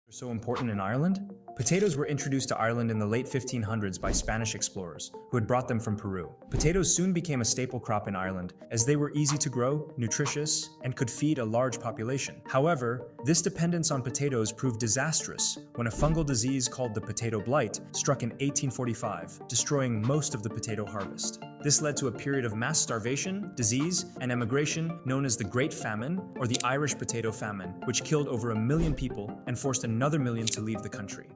So important in Ireland? Potatoes were introduced to Ireland in the late 1500s by Spanish explorers, who had brought them from Peru. Potatoes soon became a staple crop in Ireland, as they were easy to grow, nutritious, and could feed a large population. However, this dependence on potatoes proved disastrous when a fungal disease called the potato blight struck in 1845, destroying most of the potato harvest. This led to a period of mass starvation, disease, and emigration known as the Great Famine, or the Irish Potato Famine, which killed over 1 million people and forced another million to leave the country.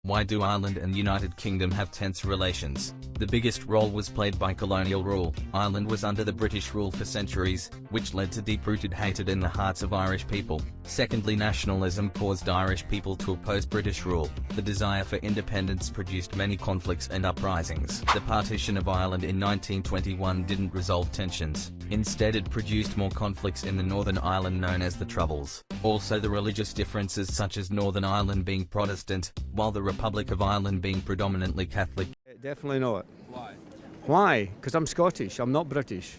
Why do Ireland and United Kingdom have tense relations? The biggest role was played by colonial rule. Ireland was under the British rule for centuries, which led to deep-rooted hatred in the hearts of Irish people. Secondly, nationalism caused Irish people to oppose British rule. The desire for independence produced many conflicts and uprisings. The partition of Ireland in 1921 didn't resolve tensions. Instead, it produced more conflicts in the Northern Ireland known as the Troubles. Also, the religious differences such as Northern Ireland being Protestant, while the Republic of Ireland being predominantly Catholic. Definitely not. Why? Why? Because I'm Scottish, I'm not British.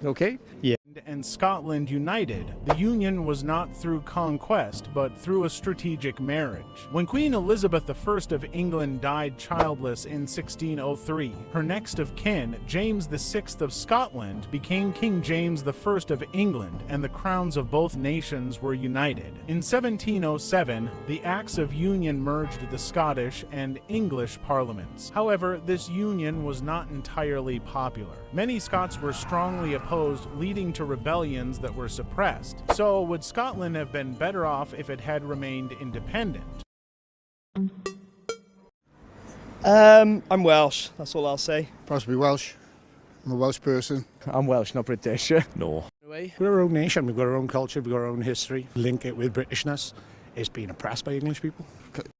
Okay? Yeah. And Scotland united. The union was not through conquest, but through a strategic marriage. When Queen Elizabeth I of England died childless in 1603, her next of kin, James VI of Scotland, became King James I of England, and the crowns of both nations were united. In 1707, the Acts of Union merged the Scottish and English parliaments. However, this union was not entirely popular. Many Scots were strongly opposed, leading to rebellions that were suppressed. So would Scotland have been better off if it had remained independent? I'm Welsh, that's all I'll say. Possibly Welsh. I'm a Welsh person. I'm Welsh, not British. No. We're our own nation, we've got our own culture, we've got our own history. Link it with Britishness. It's being oppressed by English people.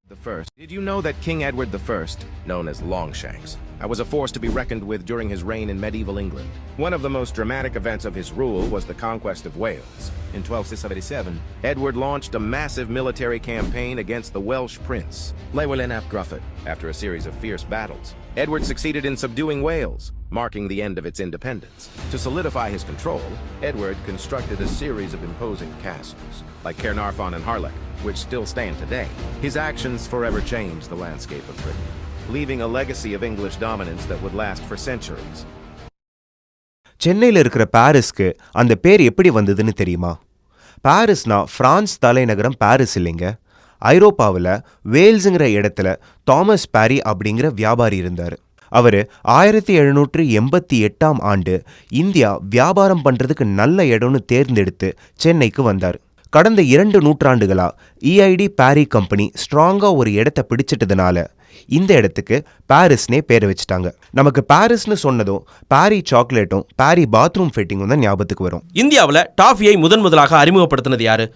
The first. Did you know that King Edward I, known as Longshanks, was a force to be reckoned with during his reign in medieval England? One of the most dramatic events of his rule was the conquest of Wales. In 1277, Edward launched a massive military campaign against the Welsh prince, Llywelyn ap Gruffydd. After a series of fierce battles, Edward succeeded in subduing Wales, marking the end of its independence. To solidify his control, Edward constructed a series of imposing castles, like Caernarfon and Harlech, which still stand today. His actions forever changed the landscape of Britain, leaving a legacy of English dominance that would last for centuries. சென்னையில் இருக்கிற பாரிஸ்க்கு அந்த பேர் எப்படி வந்ததுன்னு தெரியுமா? பாரிஸ்னா France தலைநகரம் Paris இல்லைங்க. ஐரோப்பாவில் வேல்ஸுங்கிற இடத்துல தாமஸ் பாரி அப்படிங்கிற வியாபாரி இருந்தார். அவர் 1788ஆம் ஆண்டு இந்தியா வியாபாரம் பண்ணுறதுக்கு நல்ல இடம்னு தேர்ந்தெடுத்து சென்னைக்கு வந்தார். கடந்த 2 நூற்றாண்டுகளா EID பாரி கம்பெனி ஸ்ட்ராங்காக ஒரு இடத்த பிடிச்சிட்டதுனால இந்த இடத்துக்கு பாரிஸ்னே பேர் வச்சுட்டாங்க. நமக்கு பாரிஸ்னு சொன்னதும் பாரி சாக்லேட்டும் பாரி பாத்ரூம் ஃபிட்டிங்கும் தான் ஞாபகத்துக்கு வரும். இந்தியாவில் டாஃபியை முதலாக அறிமுகப்படுத்தினது யாரு?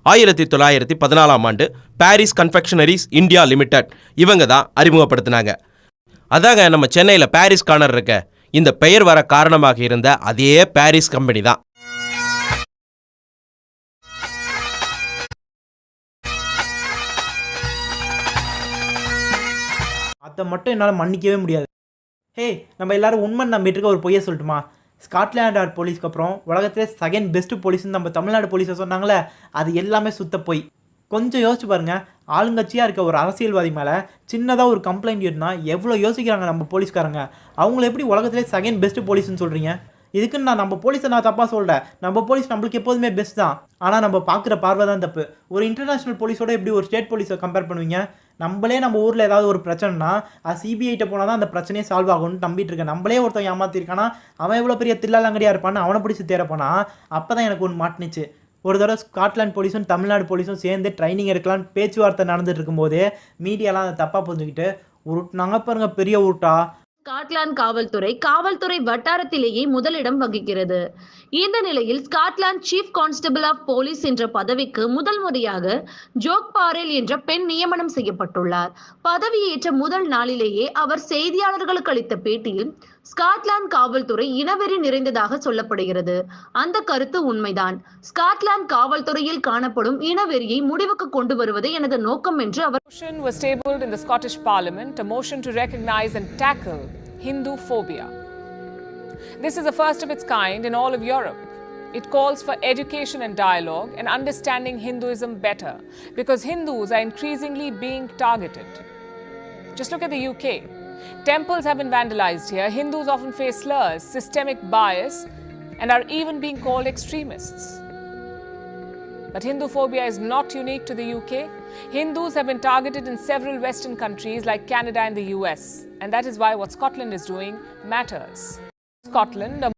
1914ஆம் ஆண்டு பாரிஸ் கன்ஃபெக்ஷனரிஸ் இந்தியா லிமிடெட் இவங்க தான் அறிமுகப்படுத்தினாங்க. அதாங்க நம்ம சென்னையில் பாரிஸ் கார்னர் இருக்க இந்த பெயர் வர காரணமாக இருந்த அதே பாரிஸ் கம்பெனி தான். அதை மட்டும் என்னால் மன்னிக்கவே முடியாது. ஹே, நம்ம எல்லாரும் உண்மை நம்பிட்டு இருக்க ஒரு பொய்யை சொல்லட்டுமா? ஸ்காட்லாண்ட் யார்ட் போலீஸ்க்கு அப்புறம் உலகத்திலே செகண்ட் பெஸ்ட்டு போலீஸ்னு நம்ம தமிழ்நாடு போலீஸை சொன்னாங்களே, அது எல்லாமே சுத்த பொய். கொஞ்சம் யோசிச்சு பாருங்கள், ஆளுங்கட்சியாக இருக்க ஒரு அரசியல்வாதி மேலே சின்னதாக ஒரு கம்ப்ளைண்ட் இருந்தால் எவ்வளோ யோசிக்கிறாங்க நம்ம போலீஸ்காரங்க. அவங்கள எப்படி உலகத்திலே செகண்ட் பெஸ்ட்டு போலீஸ்னு சொல்கிறீங்க? இதுக்குன்னு நான் நம்ம போலீஸை நான் தப்பாக சொல்கிறேன். நம்ம போலீஸ் நம்மளுக்கு எப்போதுமே பெஸ்ட் தான். ஆனால் நம்ம பார்க்குற பார்வை தான் தப்பு. ஒரு இன்டர்நேஷ்னல் போலீஸோட எப்படி ஒரு ஸ்டேட் போலீஸை கம்பேர் பண்ணுவீங்க? நம்மளே நம்ம ஊரில் ஏதாவது ஒரு பிரச்சனைனா அது சிபிஐட்ட போனால் தான் அந்த பிரச்சனையே சால்வ் ஆகும்னு நம்பிட்டு இருக்கேன். நம்மளே ஒருத்தன் ஏமாத்திருக்கானா அவன் எவ்வளோ பெரிய தில்லாலங்கடியாக இருப்பான்னு அவனை பிடிச்சி தேரப்பானா அப்போ தான் எனக்கு ஒன்று மாட்டினுச்சு. ஒரு தடவை ஸ்காட்லாண்ட் போலீஸும் தமிழ்நாடு போலீஸும் சேர்ந்து ட்ரைனிங் எடுக்கலான்னு பேச்சுவார்த்தை நடந்துட்டு இருக்கும்போதே மீடியாலாம் அதை தப்பாக புரிஞ்சுக்கிட்டு உருட்டுனாங்க பாருங்க, பெரிய உருட்டா. ஸ்காட்லாந்து காவல்துறை வட்டாரத்திலேயே முதலிடம் வகிக்கிறது. இந்த நிலையில் Scotland chief constable of police என்ற பதவிக்கு முதல் முறையாக ஜோக் பாரெல் என்ற பெண் நியமனம் செய்யப்பட்டுள்ளார். பதவியேற்ற முதல் நாளிலேயே அவர் செய்தியாளர்களுக்கு அளித்த பேட்டியில் ஸ்காட்லாந்து காவல்துறை இனவெறி நிறைந்ததாக சொல்லப்படுகிறது. அந்த கருத்து உண்மைதான். ஸ்காட்லாந்து காவல்துறையில் காணப்படும் இனவெறியை முடிவுக்கு கொண்டு வருவதே எனது நோக்கம் என்று அவர் was tabled in the Scottish Parliament, a motion to recognize and tackle Hindu phobia. This is the first of its kind in all of Europe. It calls for education and dialogue and understanding Hinduism better, because Hindus are increasingly being targeted. Just look at the UK. Temples have been vandalized here. Hindus often face slurs, systemic bias, and are even being called extremists. But Hinduphobia is not unique to the UK. Hindus have been targeted in several Western countries like Canada and the US. And that is why what Scotland is doing matters. Scotland,